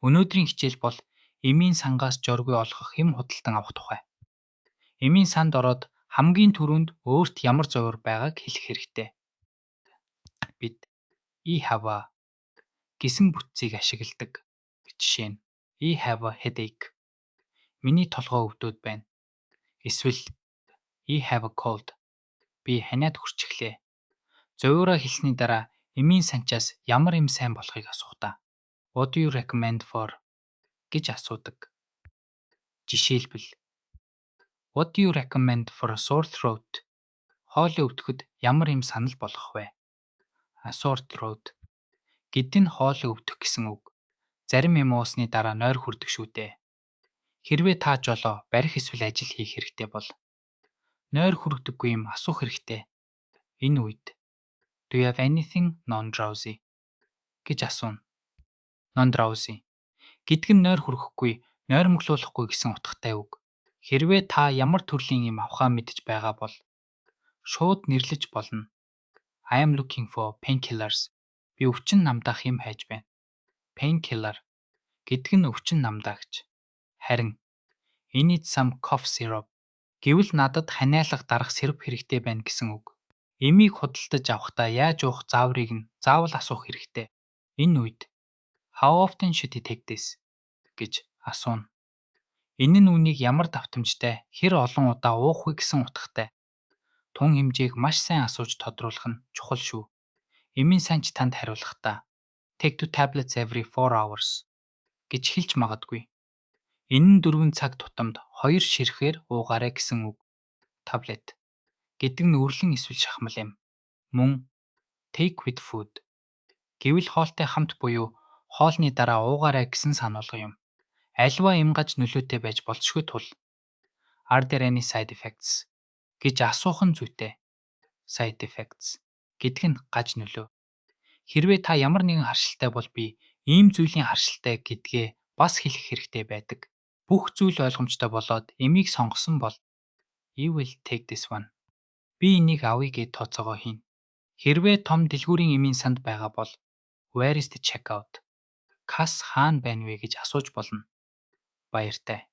Өнөөдрийн хичээл бол эмийн сангаас жоргүй олгох хэм худалдан авах тухай. Эмийн санд ороод хамгийн түрүүнд өөрт ямар зовир байгааг хэлэх хэрэгтэй. Бид have a гэсэн бүтцийг ашигладаг. Жишээ нь have a headache. Миний толгой өвдөд байна. Эсвэл have a cold. Би ханиад хүрчихлээ. Зовиороо хэлсний дараа эмийн санчаас ямар юм сайн болохыг асуухдаа What do you recommend for гэж асуудаг. Жишээлбэл What do you recommend for a sore throat? Хоолой өвдөхөд ямар юм санал болгох вэ? A sore throat гэд нь хоолой өвдөх гэсэн үг. Зарим юм уусны дараа нойр хүрдэг шүү дээ. Хэрвээ та жолоо барих эсвэл ажил хийх хэрэгтэй бол нойр хүрдэггүй юм асуух хэрэгтэй. Энэ үед Do you have anything non-drowsy гэж асууна. Non-drowsy гэдэг нь нойр хүрэхгүй, нойрмоглуулахгүй гэсэн утгатай үг. Хэрвээ та ямар төрлийн юм авахаа мэдж байгаа бол шууд нэрлэж болно. I am looking for painkillers. Би өвчин намдаах юм хайж байна. Painkiller гэдэг нь өвчин намдаагч. Харин I need some cough syrup гэвэл надад ханиалга дарах сироп хэрэгтэй байна гэсэн үг. Эмийг худалдаж авахдаа яаж уух зааврыг нь заавал асуух хэрэгтэй. Энэ үед How often should he take this гэж асууна. Энэ нь үнийг ямар давтамжтай, хэр олон удаа уух вэ гэсэн утгатай. Тун хэмжээг маш сайн асууж тодруулах нь чухал шүү. Эмийн санч танд хариулахдаа Take 2 tablets every 4 hours гэж хэлж магадгүй. Энэ нь 4 цаг тутамд 2 ширхгээр уугаарай гэсэн үг. Таблет гэдэг нь үрлэн эсвэл шахмал юм. Мөн Take with food гэвэл хоолтой хамт буюу хоолны дараа уугаарай гэсэн сануулга юм. Альва эмгаж нөлөөтэй байж болцшгүй тул Are there any side effects гэж асуух нь зүйтэй. Side effects гэдэг нь гаж нөлөө. Хэрвээ та ямар нэгэн харшилтай бол би ийм зүйлийн харшилтай гэдгээ бас хэлэх хэрэгтэй байдаг. Бүх зүйл ойлгомжтой болоод эмийг сонгосон бол You will take this one. Би энийг авъя гэж тооцоогоо хийн. Хэрвээ том дэлгүүрийн эмийн санд байгаа бол Where is the checkout? Касс хаана байна вэ гэж асууж болно. Баяртай.